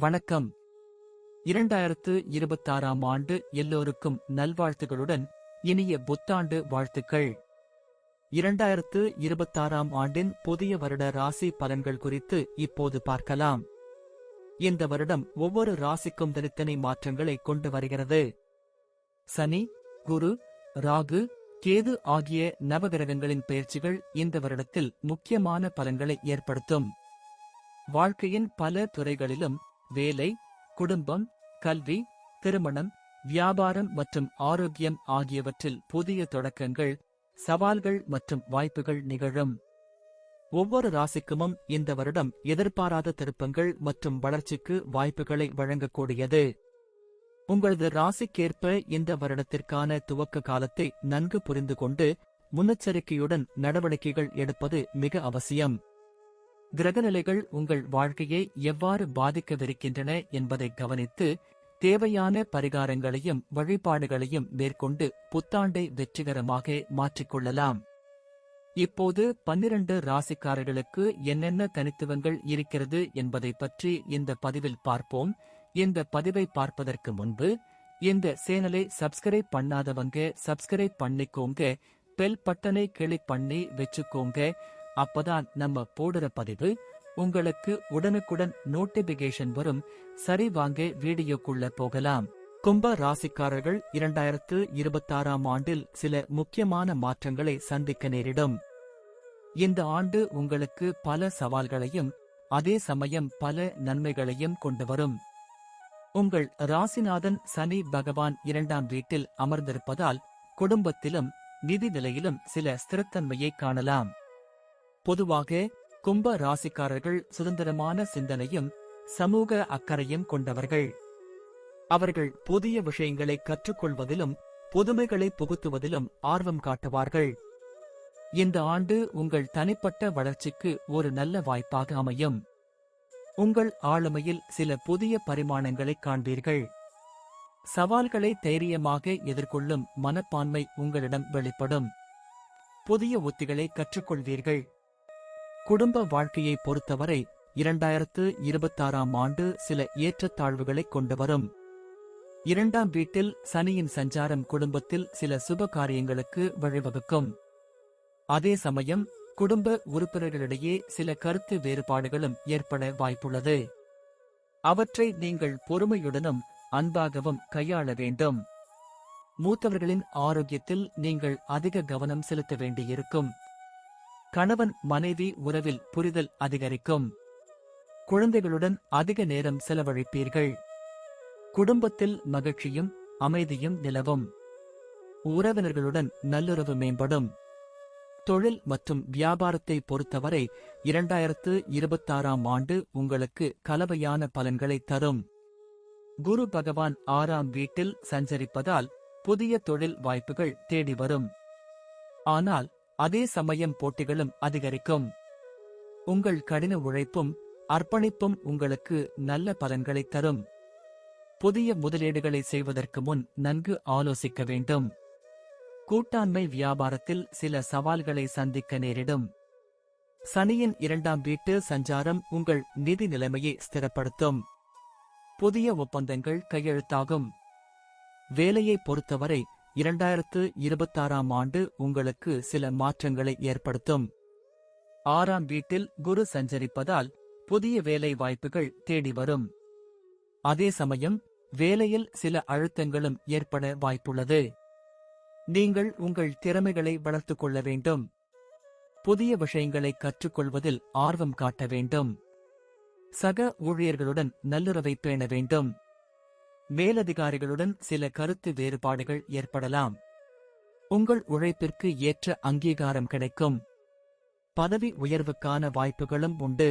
வணக்கம். 2026ஆம் ஆண்டு எல்லோருக்கும் நல்வாழ்த்துகளுடன் இனிய புத்தாண்டு வாழ்த்துக்கள். 2026ஆம் ஆண்டின் புதிய வருட ராசி பலன்கள் குறித்து இப்போது பார்க்கலாம். இந்த வருடம் ஒவ்வொரு ராசிக்கும் தனித்தனி மாற்றங்களை கொண்டு வருகிறது. சனி, குரு, ராகு, கேது ஆகிய நவகிரகங்களின் பெயர்ச்சிகள் இந்த வருடத்தில் முக்கியமான பலன்களை ஏற்படுத்தும். வாழ்க்கையின் பல துறைகளிலும் வேலை, குடும்பம், கல்வி, திருமணம், வியாபாரம் மற்றும் ஆரோக்கியம் ஆகியவற்றில் புதிய தொடக்கங்கள், சவால்கள் மற்றும் வாய்ப்புகள் நிகழும். ஒவ்வொரு ராசிக்குமும் இந்த வருடம் எதிர்பாராத திருப்பங்கள் மற்றும் வளர்ச்சிக்கு வாய்ப்புகளை வழங்கக்கூடியது. உங்களது ராசிக்கேற்ப இந்த வருடத்திற்கான துவக்க காலத்தை நன்கு புரிந்து கொண்டு முன்னெச்சரிக்கையுடன் நடவடிக்கைகள் எடுப்பது மிக அவசியம். கிரகநிலைகள் உங்கள் வாழ்க்கையை எவ்வாறு பாதிக்கவிருக்கின்றன என்பதை கவனித்து தேவையான பரிகாரங்களையும் வழிபாடுகளையும் மேற்கொண்டு புத்தாண்டை வெற்றிகரமாக மாற்றிக்கொள்ளலாம். இப்போது 12 ராசிக்காரர்களுக்கு என்னென்ன தனித்துவங்கள் இருக்கிறது என்பதை பற்றி இந்த பதிவில் பார்ப்போம். இந்த பதிவை பார்ப்பதற்கு முன்பு இந்த சேனலை சப்ஸ்கிரைப் பண்ணாதவங்க சப்ஸ்கிரைப் பண்ணிக்கோங்க, பெல் பட்டனை கிளிக் பண்ணி வச்சுக்கோங்க. அப்பதான் நம்ம போடுற பதிவு உங்களுக்கு உடனுக்குடன் நோட்டிபிகேஷன் வரும். சரி, வாங்க வீடியோக்குள்ள போகலாம். கும்ப ராசிக்காரர்கள் 2026ஆம் ஆண்டில் சில முக்கியமான மாற்றங்களை சந்திக்க நேரிடும். இந்த ஆண்டு உங்களுக்கு பல சவால்களையும் அதே சமயம் பல நன்மைகளையும் கொண்டு வரும். உங்கள் ராசிநாதன் சனி பகவான் 2ஆம் வீட்டில் அமர்ந்திருப்பதால் குடும்பத்திலும் நிதி நிலையிலும் சில ஸ்திரத்தன்மையை காணலாம். பொதுவாக கும்ப ராசிக்காரர்கள் சுதந்திரமான சிந்தனையும் சமூக அக்கறையும் கொண்டவர்கள். அவர்கள் புதிய விஷயங்களை கற்றுக்கொள்வதிலும் புதுமைகளை புகுத்துவதிலும் ஆர்வம் காட்டுவார்கள். இந்த ஆண்டு உங்கள் தனிப்பட்ட வளர்ச்சிக்கு ஒரு நல்ல வாய்ப்பாக அமையும். உங்கள் ஆளுமையில் சில புதிய பரிமாணங்களை காண்பீர்கள். சவால்களை தைரியமாக எதிர்கொள்ளும் மனப்பான்மை உங்களிடம் வெளிப்படும். புதிய உத்திகளை கற்றுக்கொள்வீர்கள். குடும்ப வாழ்க்கையை பொறுத்தவரை 2026ஆம் ஆண்டு சில ஏற்றத்தாழ்வுகளை கொண்டு வரும். 2ஆம் வீட்டில் சனியின் சஞ்சாரம் குடும்பத்தில் சில சுப காரியங்களுக்கு வழிவகுக்கும். அதே சமயம் குடும்ப உறுப்பினர்களிடையே சில கருத்து வேறுபாடுகளும் ஏற்பட வாய்ப்புள்ளது. அவற்றை நீங்கள் பொறுமையுடனும் அன்பாகவும் கையாள வேண்டும். மூத்தவர்களின் ஆரோக்கியத்தில் நீங்கள் அதிக கவனம் செலுத்த வேண்டியிருக்கும். கணவன் மனைவி உறவில் புரிதல் அதிகரிக்கும். குழந்தைகளுடன் அதிக நேரம் செலவழிப்பீர்கள். குடும்பத்தில் மகிழ்ச்சியும் அமைதியும் நிலவும். உறவினர்களுடன் நல்லுறவு மேம்படும். தொழில் மற்றும் வியாபாரத்தை பொறுத்தவரை 2026ஆம் ஆண்டு உங்களுக்கு கலவையான பலன்களை தரும். குரு பகவான் 6ஆம் வீட்டில் சஞ்சரிப்பதால் புதிய தொழில் வாய்ப்புகள் தேடி வரும். ஆனால் அதே சமயம் போட்டிகளும் அதிகரிக்கும். உங்கள் கடின உழைப்பும் அர்ப்பணிப்பும் உங்களுக்கு நல்ல பலன்களை தரும். புதிய முதலீடுகளை செய்வதற்கு முன் நன்கு ஆலோசிக்க வேண்டும். கூட்டாண்மை வியாபாரத்தில் சில சவால்களை சந்திக்க நேரிடும். சனியின் 2ஆம் வீட்டு சஞ்சாரம் உங்கள் நிதி நிலைமையை ஸ்திரப்படுத்தும். புதிய ஒப்பந்தங்கள் கையெழுத்தாகும். வேலையை பொறுத்தவரை 2026ஆம் ஆண்டு உங்களுக்கு சில மாற்றங்களை ஏற்படுத்தும். 6ஆம் வீட்டில் குரு சஞ்சரிப்பதால் புதிய வேலை வாய்ப்புகள் தேடி வரும். அதே சமயம் வேலையில் சில அழுத்தங்களும் ஏற்பட வாய்ப்புள்ளது. நீங்கள் உங்கள் திறமைகளை வளர்த்துக் கொள்ள வேண்டும். புதிய விஷயங்களை கற்றுக்கொள்வதில் ஆர்வம் காட்ட வேண்டும். சக ஊழியர்களுடன் நல்லுறவை பேண வேண்டும். மேலதிகாரிகளுடன் சில கருத்து வேறுபாடுகள் ஏற்படலாம். உங்கள் உழைப்பிற்கு ஏற்ற அங்கீகாரம் கிடைக்கும். பதவி உயர்வுக்கான வாய்ப்புகளும் உண்டு.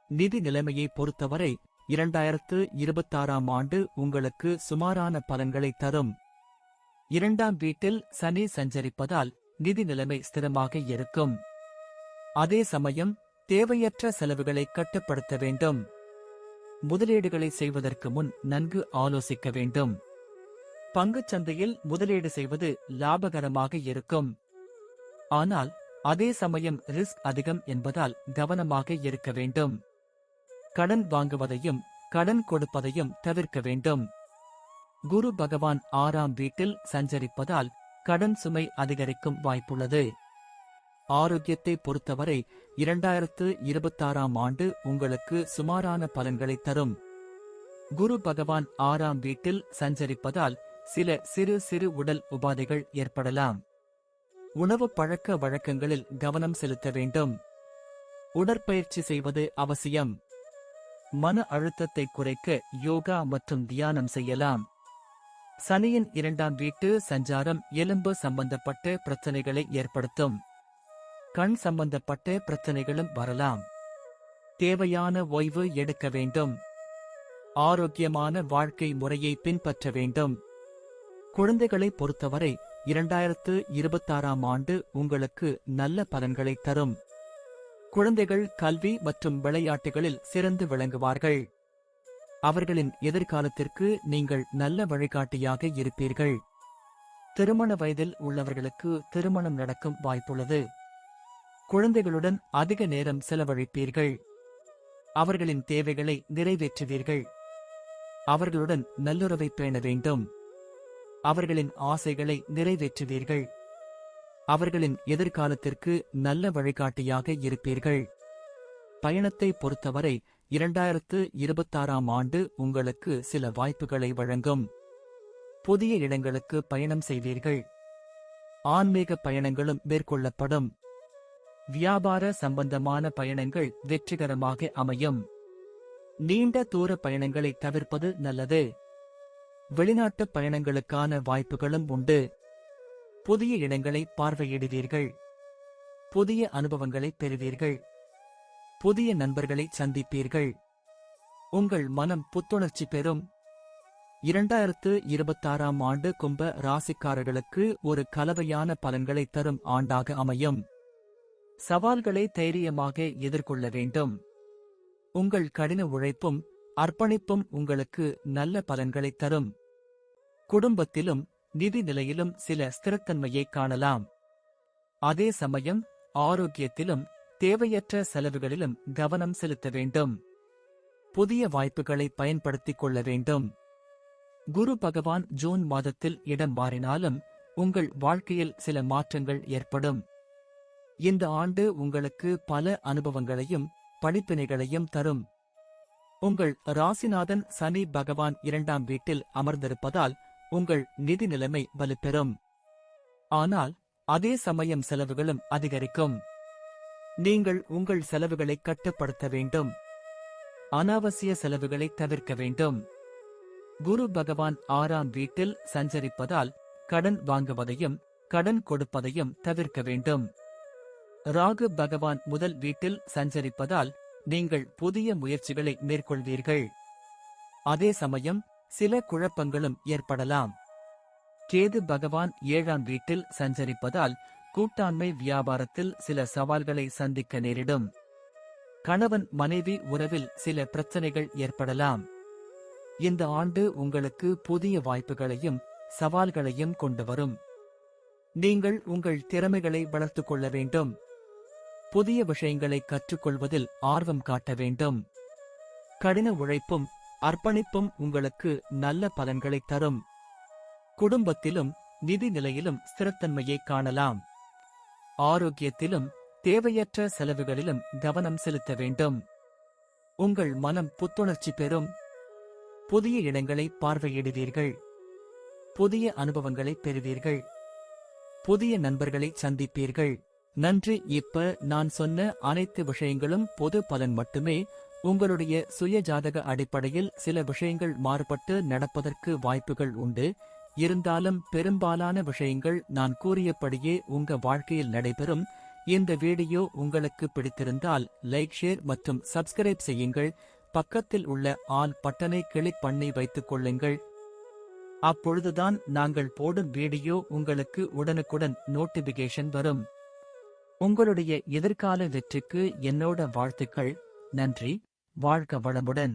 நிதி நிலைமையை பொறுத்தவரை 2026ஆம் ஆண்டு உங்களுக்கு சுமாரான பலன்களை தரும். 2ஆம் வீட்டில் சனி சஞ்சரிப்பதால் நிதி நிலைமை ஸ்திரமாக இருக்கும். அதே சமயம் தேவையற்ற செலவுகளை கட்டுப்படுத்த வேண்டும். முதலீடுகளை செய்வதற்கு முன் நன்கு ஆலோசிக்க வேண்டும். பங்குச் சந்தையில் முதலீடு செய்வது லாபகரமாக இருக்கும். ஆனால் அதே சமயம் ரிஸ்க் அதிகம் என்பதால் கவனமாக இருக்க வேண்டும். கடன் வாங்குவதையும் கடன் கொடுப்பதையும் தவிர்க்க வேண்டும். குரு பகவான் 6ஆம் வீட்டில் சஞ்சரிப்பதால் கடன் சுமை அதிகரிக்கும் வாய்ப்புள்ளது. ஆரோக்கியத்தை பொறுத்தவரை 2026ஆம் ஆண்டு உங்களுக்கு சுமாரான பலன்களை தரும். குரு பகவான் 6ஆம் வீட்டில் சஞ்சரிப்பதால் சில சிறு சிறு உடல் உபாதைகள் ஏற்படலாம். உணவு பழக்க வழக்கங்களில் கவனம் செலுத்த வேண்டும். உடற்பயிற்சி செய்வது அவசியம். மன அழுத்தத்தை குறைக்க யோகா மற்றும் தியானம் செய்யலாம். சனியின் 2ஆம் வீட்டு சஞ்சாரம் எலும்பு சம்பந்தப்பட்ட பிரச்சனைகளை ஏற்படுத்தும். கண் சம்பந்தப்பட்ட பிரச்சனைகளும் வரலாம். தேவையான ஓய்வு எடுக்க வேண்டும். ஆரோக்கியமான வாழ்க்கை முறையை பின்பற்ற வேண்டும். குழந்தைகளை பொறுத்தவரை 2026ஆம் ஆண்டு உங்களுக்கு நல்ல பலன்களை தரும். குழந்தைகள் கல்வி மற்றும் விளையாட்டுகளில் சிறந்து விளங்குவார்கள். அவர்களின் எதிர்காலத்திற்கு நீங்கள் நல்ல வழிகாட்டியாக இருப்பீர்கள். திருமண வயதில் உள்ளவர்களுக்கு திருமணம் நடக்கும் வாய்ப்புள்ளது. குழந்தைகளுடன் அதிக நேரம் செலவழிப்பீர்கள். அவர்களின் தேவைகளை நிறைவேற்றுவீர்கள். அவர்களுடன் நல்லுறவை பேண வேண்டும். அவர்களின் ஆசைகளை நிறைவேற்றுவீர்கள். அவர்களின் எதிர்காலத்திற்கு நல்ல வழிகாட்டியாக இருப்பீர்கள். பயணத்தை பொறுத்தவரை 2026ஆம் ஆண்டு உங்களுக்கு சில வாய்ப்புகளை வழங்கும். புதிய இடங்களுக்கு பயணம் செய்வீர்கள். ஆன்மீக பயணங்களும் மேற்கொள்ளப்படும். வியாபார சம்பந்தமான பயணங்கள் வெற்றிகரமாக அமையும். நீண்ட தூர பயணங்களை தவிர்ப்பது நல்லது. வெளிநாட்டு பயணங்களுக்கான வாய்ப்புகளும் உண்டு. புதிய இடங்களை பார்வையிடுவீர்கள். புதிய அனுபவங்களை பெறுவீர்கள். புதிய நண்பர்களை சந்திப்பீர்கள். உங்கள் மனம் புத்துணர்ச்சி பெறும். 2026ஆம் ஆண்டு கும்ப ராசிக்காரர்களுக்கு ஒரு கலவையான பலன்களை தரும் ஆண்டாக அமையும். சவால்களை தைரியமாக எதிர்கொள்ள வேண்டும். உங்கள் கடின உழைப்பும் அர்ப்பணிப்பும் உங்களுக்கு நல்ல பலன்களை தரும். குடும்பத்திலும் நிதி நிலையிலும் சில ஸ்திரத்தன்மையை காணலாம். அதே சமயம் ஆரோக்கியத்திலும் தேவையற்ற செலவுகளிலும் கவனம் செலுத்த வேண்டும். புதிய வாய்ப்புகளை பயன்படுத்திக் கொள்ள வேண்டும். குரு பகவான் ஜூன் மாதத்தில் இடம் மாறினாலும் உங்கள் வாழ்க்கையில் சில மாற்றங்கள் ஏற்படும். இந்த ஆண்டு உங்களுக்கு பல அனுபவங்களையும் படிப்பினைகளையும் தரும். உங்கள் ராசிநாதன் சனி பகவான் 2ஆம் வீட்டில் அமர்ந்திருப்பதால் உங்கள் நிதி நிலைமை வலுப்பெறும். ஆனால் அதே சமயம் செலவுகளும் அதிகரிக்கும். நீங்கள் உங்கள் செலவுகளை கட்டுப்படுத்த வேண்டும். அனாவசிய செலவுகளை தவிர்க்க வேண்டும். குரு பகவான் 6ஆம் வீட்டில் சஞ்சரிப்பதால் கடன் வாங்குவதையும் கடன் கொடுப்பதையும் தவிர்க்க வேண்டும். ராகு பகவான் முதல் வீட்டில் சஞ்சரிப்பதால் நீங்கள் புதிய முயற்சிகளை மேற்கொள்வீர்கள். அதே சமயம் சில குழப்பங்களும் ஏற்படலாம். கேது பகவான் 7ஆம் வீட்டில் சஞ்சரிப்பதால் கூட்டாண்மை வியாபாரத்தில் சில சவால்களை சந்திக்க நேரிடும். கணவன் மனைவி உறவில் சில பிரச்சனைகள் ஏற்படலாம். இந்த ஆண்டு உங்களுக்கு புதிய வாய்ப்புகளையும் சவால்களையும் கொண்டு வரும். நீங்கள் உங்கள் திறமைகளை வளர்த்துக் கொள்ள வேண்டும். புதிய விஷயங்களை கற்றுக்கொள்வதில் ஆர்வம் காட்ட வேண்டும். கடின உழைப்பும் அர்ப்பணிப்பும் உங்களுக்கு நல்ல பலன்களை தரும். குடும்பத்திலும் நிதி நிலையிலும் ஸ்திரத்தன்மையை காணலாம். ஆரோக்கியத்திலும் தேவையற்ற செலவுகளிலும் கவனம் செலுத்த வேண்டும். உங்கள் மனம் புத்துணர்ச்சி பெறும். புதிய இடங்களை பார்வையிடுவீர்கள். புதிய அனுபவங்களை பெறுவீர்கள். புதிய நண்பர்களை சந்திப்பீர்கள். நன்றி. இப்ப நான் சொன்ன அனைத்து விஷயங்களும் பொது பலன் மட்டுமே. உங்களுடைய சுய ஜாதக அடிப்படையில் சில விஷயங்கள் மாறுபட்டு நடப்பதற்கு வாய்ப்புகள் உண்டு. இருந்தாலும் பெரும்பாலான விஷயங்கள் நான் கூறியபடியே உங்க வாழ்க்கையில் நடைபெறும். இந்த வீடியோ உங்களுக்கு பிடித்திருந்தால் லைக், ஷேர் மற்றும் சப்ஸ்கிரைப் செய்யுங்கள். பக்கத்தில் உள்ள ஆல் பட்டனை கிளிக் பண்ணி வைத்துக் கொள்ளுங்கள். அப்பொழுதுதான் நாங்கள் போடும் வீடியோ உங்களுக்கு உடனுக்குடன் நோட்டிபிகேஷன் வரும். உங்களுடைய எதிர்கால வெற்றிக்கு என்னோட வாழ்த்துக்கள். நன்றி. வாழ்க வளமுடன்.